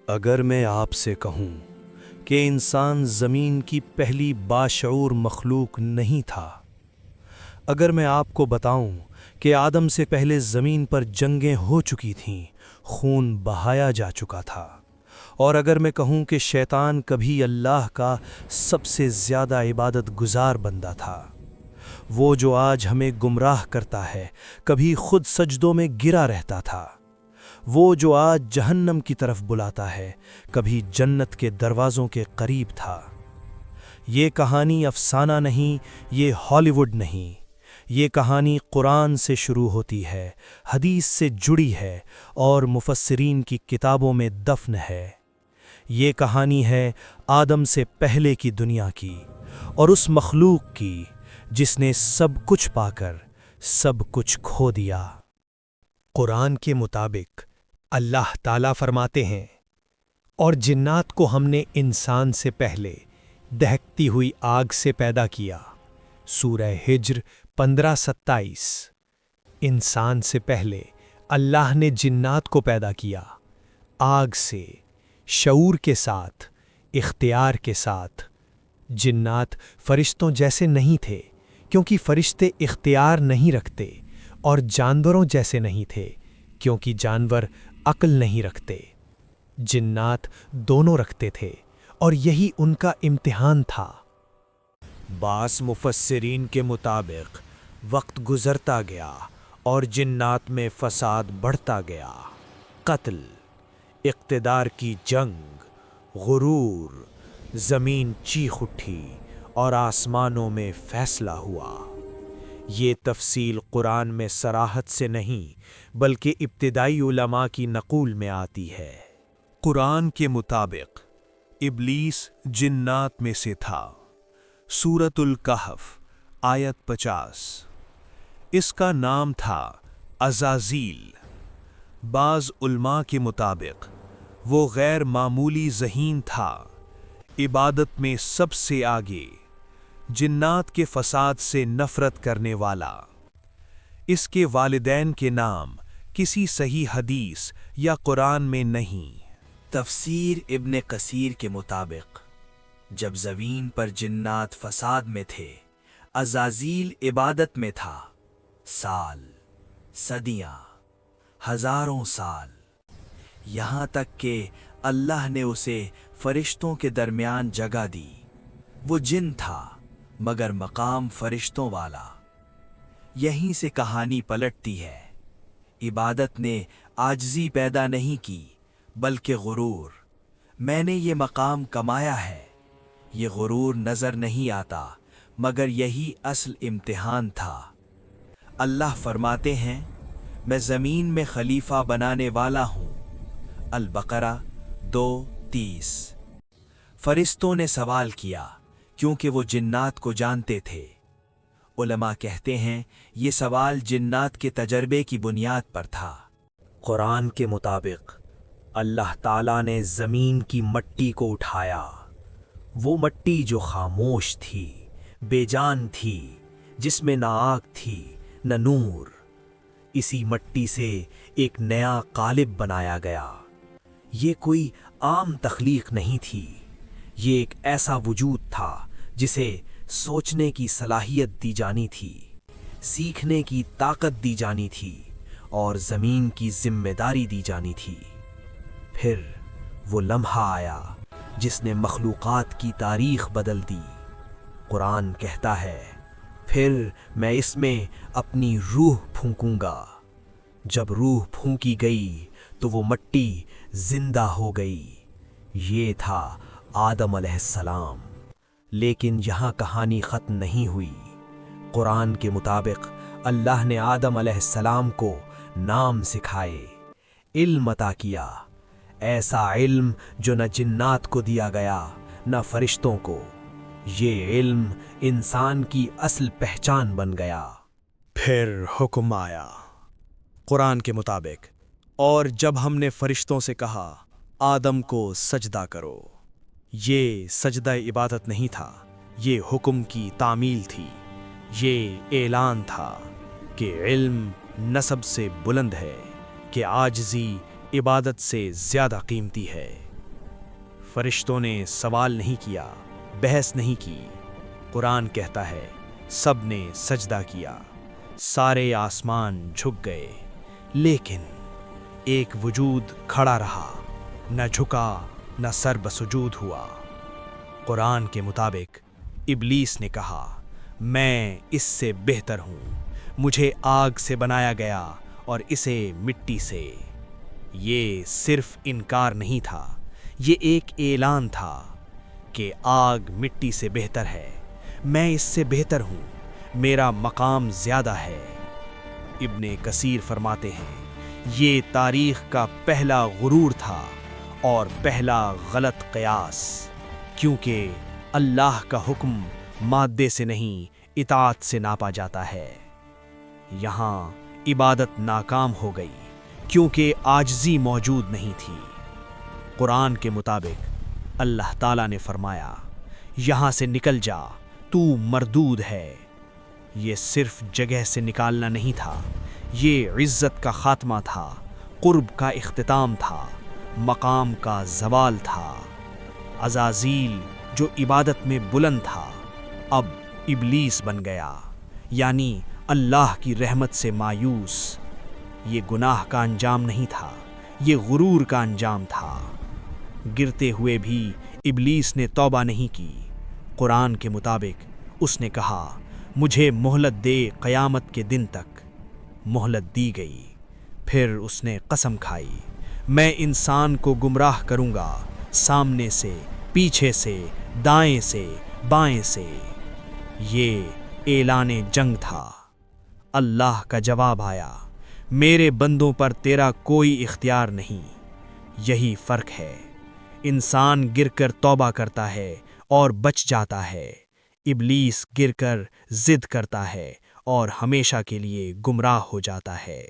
اگر میں آپ سے کہوں کہ انسان زمین کی پہلی باشعور مخلوق نہیں تھا، اگر میں آپ کو بتاؤں کہ آدم سے پہلے زمین پر جنگیں ہو چکی تھیں، خون بہایا جا چکا تھا، اور اگر میں کہوں کہ شیطان کبھی اللہ کا سب سے زیادہ عبادت گزار بندہ تھا، وہ جو آج ہمیں گمراہ کرتا ہے کبھی خود سجدوں میں گرا رہتا تھا، وہ جو آج جہنم کی طرف بلاتا ہے کبھی جنت کے دروازوں کے قریب تھا۔ یہ کہانی افسانہ نہیں، یہ ہالی ووڈ نہیں، یہ کہانی قرآن سے شروع ہوتی ہے، حدیث سے جڑی ہے اور مفسرین کی کتابوں میں دفن ہے۔ یہ کہانی ہے آدم سے پہلے کی دنیا کی، اور اس مخلوق کی جس نے سب کچھ پا کر سب کچھ کھو دیا۔ قرآن کے مطابق اللہ تعالیٰ فرماتے ہیں، اور جنات کو ہم نے انسان سے پہلے دہکتی ہوئی آگ سے پیدا کیا۔ سورہ ہجر 15:27۔ انسان سے پہلے اللہ نے جنات کو پیدا کیا، آگ سے، شعور کے ساتھ، اختیار کے ساتھ۔ جنات فرشتوں جیسے نہیں تھے، کیونکہ فرشتے اختیار نہیں رکھتے، اور جانوروں جیسے نہیں تھے، کیونکہ جانور عقل نہیں رکھتے۔ جنات دونوں رکھتے تھے، اور یہی ان کا امتحان تھا۔ بعض مفسرین کے مطابق وقت گزرتا گیا اور جنات میں فساد بڑھتا گیا۔ قتل، اقتدار کی جنگ، غرور، زمین چیخ اٹھی اور آسمانوں میں فیصلہ ہوا۔ یہ تفصیل قرآن میں صراحت سے نہیں بلکہ ابتدائی علماء کی نقول میں آتی ہے۔ قرآن کے مطابق ابلیس جنات میں سے تھا۔ سورۃ الکہف آیت 50۔ اس کا نام تھا عزازیل۔ بعض علماء کے مطابق وہ غیر معمولی ذہین تھا، عبادت میں سب سے آگے، جنات کے فساد سے نفرت کرنے والا۔ اس کے والدین کے نام کسی صحیح حدیث یا قرآن میں نہیں۔ تفسیر ابن کثیر کے مطابق جب زمین پر جنات فساد میں تھے، عزازیل عبادت میں تھا۔ سال، صدیاں، ہزاروں سال، یہاں تک کہ اللہ نے اسے فرشتوں کے درمیان جگہ دی۔ وہ جن تھا مگر مقام فرشتوں والا۔ یہیں سے کہانی پلٹتی ہے۔ عبادت نے عاجزی پیدا نہیں کی بلکہ غرور۔ میں نے یہ مقام کمایا ہے۔ یہ غرور نظر نہیں آتا مگر یہی اصل امتحان تھا۔ اللہ فرماتے ہیں، میں زمین میں خلیفہ بنانے والا ہوں۔ البقرہ 2:30۔ فرشتوں نے سوال کیا کیونکہ وہ جنات کو جانتے تھے۔ علماء کہتے ہیں یہ سوال جنات کے تجربے کی بنیاد پر تھا۔ قرآن کے مطابق اللہ تعالیٰ نے زمین کی مٹی کو اٹھایا، وہ مٹی جو خاموش تھی، بے جان تھی، جس میں نہ آگ تھی نہ نور۔ اسی مٹی سے ایک نیا قالب بنایا گیا۔ یہ کوئی عام تخلیق نہیں تھی، یہ ایک ایسا وجود تھا جسے سوچنے کی صلاحیت دی جانی تھی، سیکھنے کی طاقت دی جانی تھی، اور زمین کی ذمہ داری دی جانی تھی۔ پھر وہ لمحہ آیا جس نے مخلوقات کی تاریخ بدل دی۔ قرآن کہتا ہے، پھر میں اس میں اپنی روح پھونکوں گا۔ جب روح پھونکی گئی تو وہ مٹی زندہ ہو گئی۔ یہ تھا آدم علیہ السلام۔ لیکن یہاں کہانی ختم نہیں ہوئی۔ قرآن کے مطابق اللہ نے آدم علیہ السلام کو نام سکھائے، علم عطا کیا، ایسا علم جو نہ جنات کو دیا گیا نہ فرشتوں کو۔ یہ علم انسان کی اصل پہچان بن گیا۔ پھر حکم آیا قرآن کے مطابق، اور جب ہم نے فرشتوں سے کہا آدم کو سجدہ کرو، یہ سجدہ عبادت نہیں تھا، یہ حکم کی تعمیل تھی۔ یہ اعلان تھا کہ علم نسب سے بلند ہے، کہ عاجزی عبادت سے زیادہ قیمتی ہے۔ فرشتوں نے سوال نہیں کیا، بحث نہیں کی۔ قرآن کہتا ہے سب نے سجدہ کیا، سارے آسمان جھک گئے، لیکن ایک وجود کھڑا رہا، نہ جھکا نہ سر بسجود ہوا۔ قرآن کے مطابق ابلیس نے کہا میں اس سے بہتر ہوں، مجھے آگ سے بنایا گیا اور اسے مٹی سے۔ یہ صرف انکار نہیں تھا، یہ ایک اعلان تھا کہ آگ مٹی سے بہتر ہے، میں اس سے بہتر ہوں، میرا مقام زیادہ ہے۔ ابن کثیر فرماتے ہیں یہ تاریخ کا پہلا غرور تھا اور پہلا غلط قیاس، کیونکہ اللہ کا حکم مادے سے نہیں اطاعت سے ناپا جاتا ہے۔ یہاں عبادت ناکام ہو گئی کیونکہ عاجزی موجود نہیں تھی۔ قرآن کے مطابق اللہ تعالیٰ نے فرمایا یہاں سے نکل جا، تو مردود ہے۔ یہ صرف جگہ سے نکالنا نہیں تھا، یہ عزت کا خاتمہ تھا، قرب کا اختتام تھا، مقام کا زوال تھا۔ عزازیل جو عبادت میں بلند تھا اب ابلیس بن گیا، یعنی اللہ کی رحمت سے مایوس۔ یہ گناہ کا انجام نہیں تھا، یہ غرور کا انجام تھا۔ گرتے ہوئے بھی ابلیس نے توبہ نہیں کی۔ قرآن کے مطابق اس نے کہا مجھے مہلت دے قیامت کے دن تک۔ مہلت دی گئی، پھر اس نے قسم کھائی میں انسان کو گمراہ کروں گا، سامنے سے، پیچھے سے، دائیں سے، بائیں سے۔ یہ اعلان جنگ تھا۔ اللہ کا جواب آیا میرے بندوں پر تیرا کوئی اختیار نہیں۔ یہی فرق ہے، انسان گر کر توبہ کرتا ہے اور بچ جاتا ہے، ابلیس گر کر ضد کرتا ہے اور ہمیشہ کے لیے گمراہ ہو جاتا ہے۔